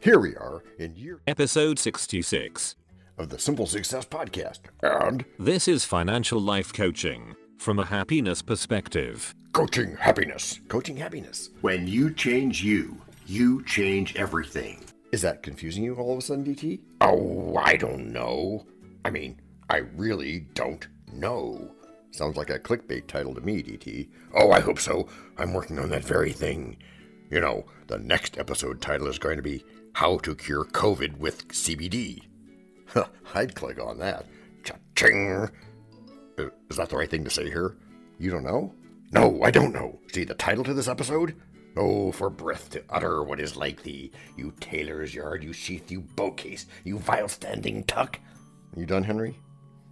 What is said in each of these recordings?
Here we are in year Episode 66 of the Simple Success Podcast, and this is financial life coaching from a happiness perspective. Coaching happiness. Coaching happiness. When you change you change everything. Is that confusing you all of a sudden, DT? Oh, I don't know. I mean, I really don't know. Sounds like a clickbait title to me, DT. Oh, I hope so. I'm working on that very thing. You know, the next episode title is going to be How to Cure COVID with CBD. I'd click on that. Cha-ching! Is that the right thing to say here? You don't know? No, I don't know. See the title to this episode? Oh, for breath to utter what is like thee, you tailor's yard, you sheath, you bowcase, you vile standing tuck. You done, Henry?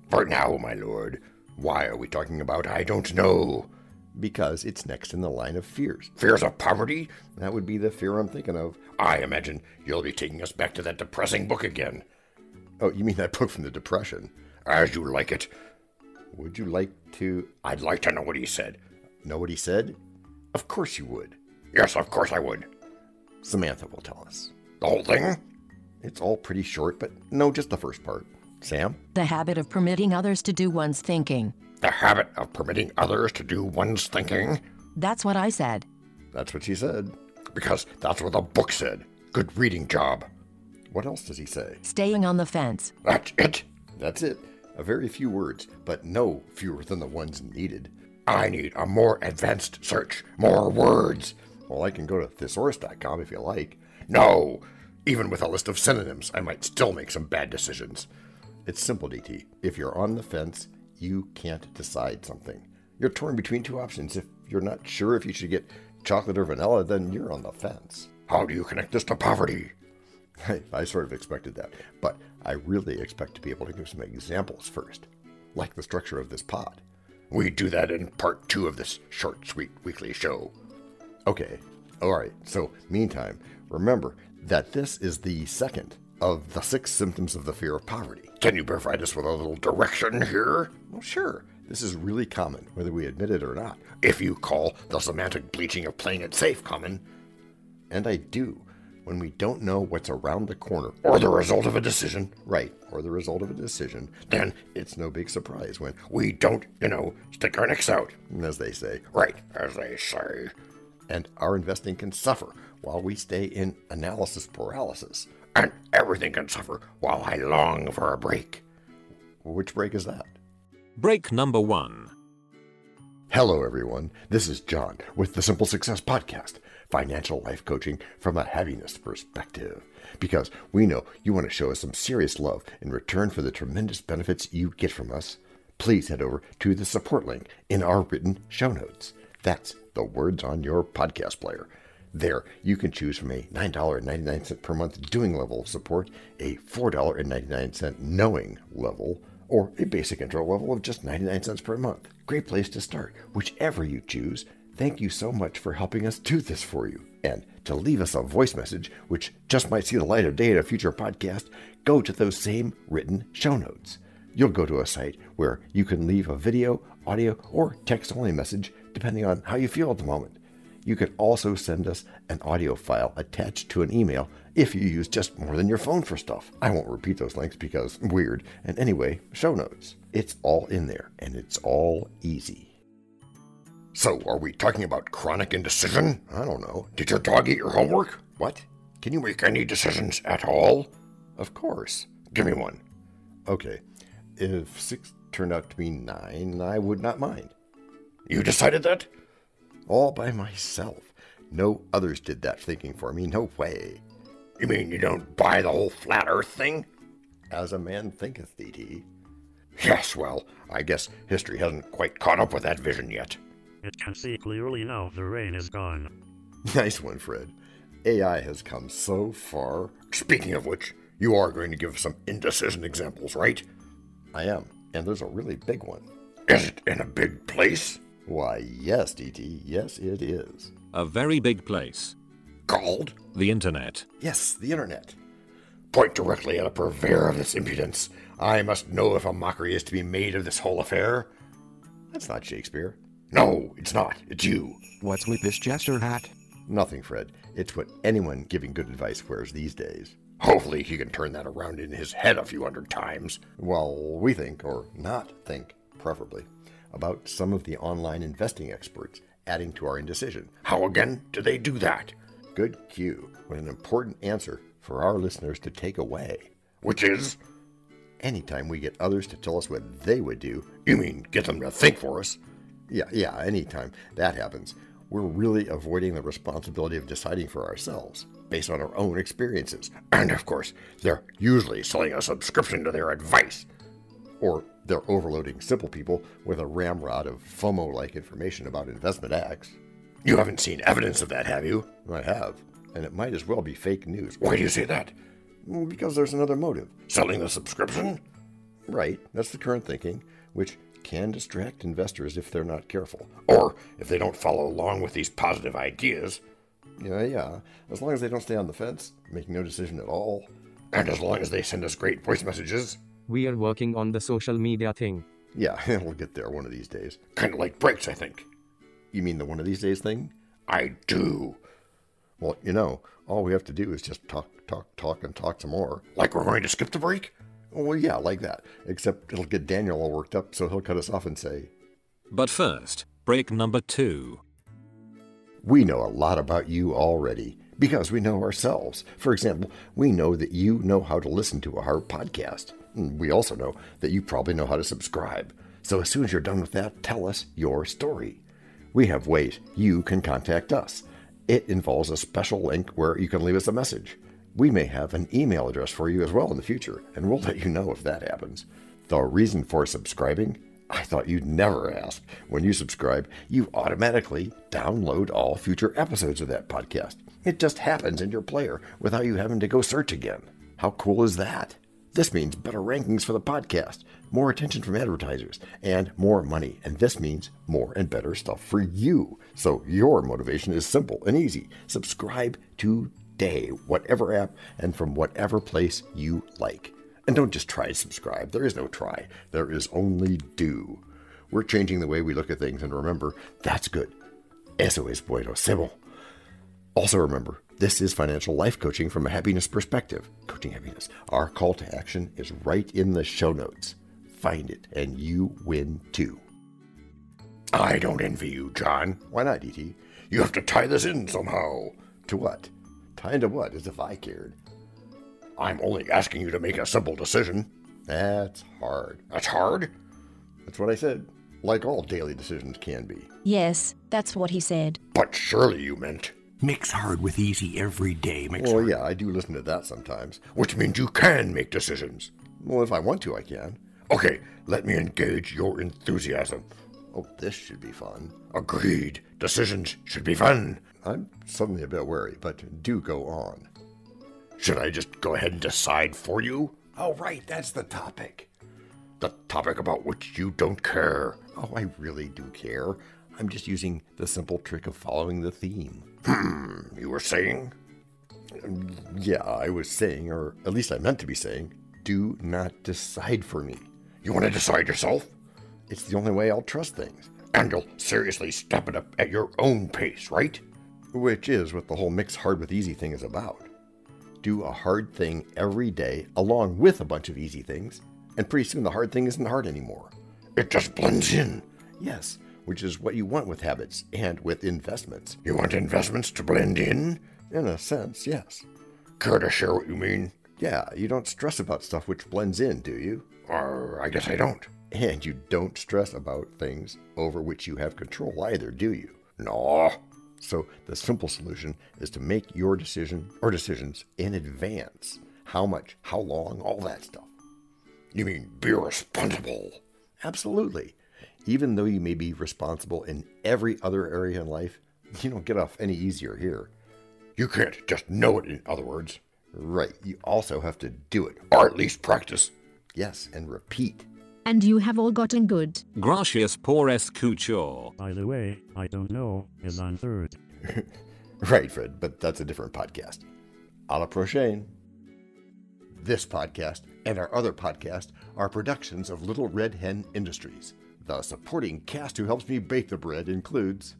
For now, my lord. Why are we talking about I don't know? Because it's next in the line of fears. Fears of poverty? That would be the fear I'm thinking of. I imagine you'll be taking us back to that depressing book again. Oh, you mean that book from the Depression? As you like it. Would you like to... I'd like to know what he said. Know what he said? Of course you would. Yes, of course I would. Samantha will tell us. The whole thing? It's all pretty short, but no, just the first part. Sam? The habit of permitting others to do one's thinking. The habit of permitting others to do one's thinking? That's what I said. That's what she said. Because that's what the book said. Good reading job. What else does he say? Staying on the fence. That's it? That's it. A very few words, but no fewer than the ones needed. I need a more advanced search. More words. Well, I can go to thesaurus.com if you like. No. Even with a list of synonyms, I might still make some bad decisions. It's simple, DT. If you're on the fence, you can't decide something. You're torn between two options. If you're not sure if you should get chocolate or vanilla, then you're on the fence. How do you connect this to poverty? I sort of expected that, but I really expect to be able to give some examples first, like the structure of this pod. We do that in part 2 of this short, sweet weekly show. Okay, alright, so meantime, remember that this is the second of the 6 symptoms of the fear of poverty. Can you provide us with a little direction here? Well, sure. This is really common, whether we admit it or not. If you call the semantic bleaching of playing it safe common. And I do. When we don't know what's around the corner. Or the result of a decision. Right, or the result of a decision. Then it's no big surprise when we don't, stick our necks out. As they say. Right, as they say. And our investing can suffer while we stay in analysis paralysis. And everything can suffer while I long for a break. Which break is that? Break number 1. Hello, everyone. This is John with the Simple Success Podcast, financial life coaching from a happiness perspective. Because we know you want to show us some serious love in return for the tremendous benefits you get from us. Please head over to the support link in our written show notes. That's the words on your podcast player. There, you can choose from a $9.99 per month doing level of support, a $4.99 knowing level, or a basic intro level of just 99 cents per month. Great place to start, whichever you choose. Thank you so much for helping us do this for you. And to leave us a voice message, which just might see the light of day in a future podcast, go to those same written show notes. You'll go to a site where you can leave a video, audio, or text-only message, depending on how you feel at the moment. You can also send us an audio file attached to an email if you use just more than your phone for stuff. I won't repeat those links because weird. And anyway, show notes. It's all in there, and it's all easy. So, are we talking about chronic indecision? I don't know. Did your dog eat your homework? What? Can you make any decisions at all? Of course. Give me one. Okay. If 6 turned out to be 9, I would not mind. You decided that? All by myself. No others did that thinking for me. No way. You mean you don't buy the whole flat earth thing? As a man thinketh, DT. Yes, well, I guess history hasn't quite caught up with that vision yet. It can see clearly now the rain is gone. Nice one, Fred. AI has come so far. Speaking of which, you are going to give some indecision examples, right? I am, and there's a really big one. Is it in a big place? Why, yes, DT. Yes, it is. A very big place. Called? The Internet. Yes, the Internet. Point directly at a purveyor of this impudence. I must know if a mockery is to be made of this whole affair. That's not Shakespeare. No, it's not. It's you. What's with this jester hat? Nothing, Fred. It's what anyone giving good advice wears these days. Hopefully he can turn that around in his head a few hundred times. Well, we think, or not think, preferably, about some of the online investing experts adding to our indecision. How again do they do that? Good cue, with an important answer for our listeners to take away. Which is? Anytime we get others to tell us what they would do. You mean get them to think for us? Yeah, anytime that happens, we're really avoiding the responsibility of deciding for ourselves, based on our own experiences. And of course, they're usually selling a subscription to their advice. Or they're overloading simple people with a ramrod of FOMO-like information about investment acts. You haven't seen evidence of that, have you? I have, and it might as well be fake news. Why do you say that? Because there's another motive. Selling the subscription? Right, that's the current thinking, which can distract investors if they're not careful. Or if they don't follow along with these positive ideas. Yeah, as long as they don't stay on the fence, making no decision at all. And as long as they send us great voice messages. We are working on the social media thing. Yeah, we'll get there one of these days. Kind of like breaks, I think. You mean the one of these days thing? I do. Well, all we have to do is just talk and talk some more. Like we're going to skip the break? Well, yeah, like that. Except it'll get Daniel all worked up, so he'll cut us off and say, But first, break number 2. We know a lot about you already, because we know ourselves. For example, we know that you know how to listen to our podcast. We also know that you probably know how to subscribe. So as soon as you're done with that, tell us your story. We have ways you can contact us. It involves a special link where you can leave us a message. We may have an email address for you as well in the future, and we'll let you know if that happens. The reason for subscribing? I thought you'd never ask. When you subscribe, you automatically download all future episodes of that podcast. It just happens in your player without you having to go search again. How cool is that? This means better rankings for the podcast, more attention from advertisers, and more money. And this means more and better stuff for you. So your motivation is simple and easy. Subscribe today, whatever app and from whatever place you like. And don't just try to subscribe. There is no try. There is only do. We're changing the way we look at things, and remember, that's good. Eso es bueno, Sybil. Also remember, this is financial life coaching from a happiness perspective. Coaching happiness. Our call to action is right in the show notes. Find it, and you win too. I don't envy you, John. Why not, E.T.? You have to tie this in somehow. To what? Tie into what, as if I cared? I'm only asking you to make a simple decision. That's hard. That's hard? That's what I said. Like all daily decisions can be. Yes, that's what he said. But surely you meant... Mix hard with easy every day. Well, yeah, I do listen to that sometimes. Which means you can make decisions. Well, if I want to, I can. Okay, let me engage your enthusiasm. Oh, this should be fun. Agreed. Decisions should be fun. I'm suddenly a bit wary, but do go on. Should I just go ahead and decide for you? Oh, right, that's the topic. The topic about which you don't care. Oh, I really do care. I'm just using the simple trick of following the theme. You were saying? Yeah, I was saying, or at least I meant to be saying, do not decide for me. You want to decide yourself? It's the only way I'll trust things. And you'll seriously step it up at your own pace, right? Which is what the whole mix hard with easy thing is about. Do a hard thing every day along with a bunch of easy things, and pretty soon the hard thing isn't hard anymore. It just blends in. Yes, which is what you want with habits and with investments. You want investments to blend in? In a sense, yes. Care to share what you mean? Yeah, you don't stress about stuff which blends in, do you? I guess I don't. And you don't stress about things over which you have control either, do you? No. So the simple solution is to make your decision or decisions in advance. How much, how long, all that stuff. You mean be responsible? Absolutely. Even though you may be responsible in every other area in life, you don't get off any easier here. You can't just know it, in other words. Right. You also have to do it. Or at least practice. Yes, and repeat. And you have all gotten good. Gracias por escuchar. By the way, I don't know is on third. Right, Fred, but that's a different podcast. A la prochaine. This podcast and our other podcast are productions of Little Red Hen Industries. The supporting cast who helps me bake the bread includes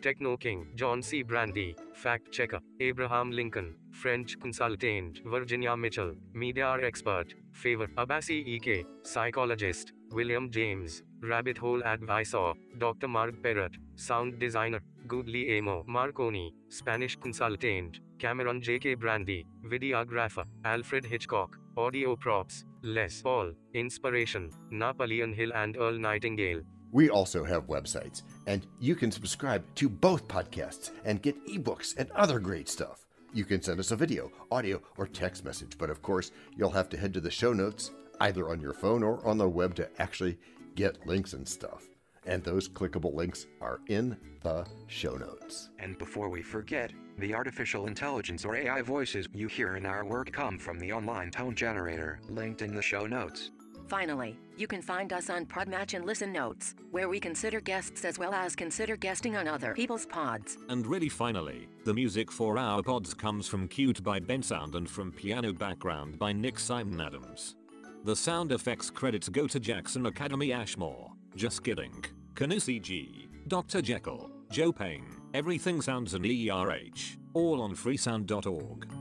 Techno King, John C. Brandy, Fact Checker, Abraham Lincoln, French Consultant, Virginia Mitchell, Media Expert, Favor, Abasi E.K., Psychologist, William James, Rabbit Hole Advisor, Dr. Mark Perrott, Sound Designer, Goodly Amo Marconi, Spanish Consultant, Cameron J.K. Brandy, Videographer, Alfred Hitchcock, Audio Props, Les Paul, Inspiration, Napoleon Hill and Earl Nightingale. We also have websites, and you can subscribe to both podcasts and get ebooks and other great stuff. You can send us a video, audio, or text message, but of course, you'll have to head to the show notes, either on your phone or on the web, to actually get links and stuff. And those clickable links are in the show notes. And before we forget, the artificial intelligence or AI voices you hear in our work come from the online tone generator, linked in the show notes. Finally, you can find us on Podmatch and Listen Notes, where we consider guests as well as consider guesting on other people's pods. And really finally, the music for our pods comes from Cute by Bensound and from Piano Background by Nick Simon Adams. The sound effects credits go to Jackson Academy Ashmore, Just Kidding, Canusi G, Dr. Jekyll, Joe Payne, Everything Sounds and ERH, all on freesound.org.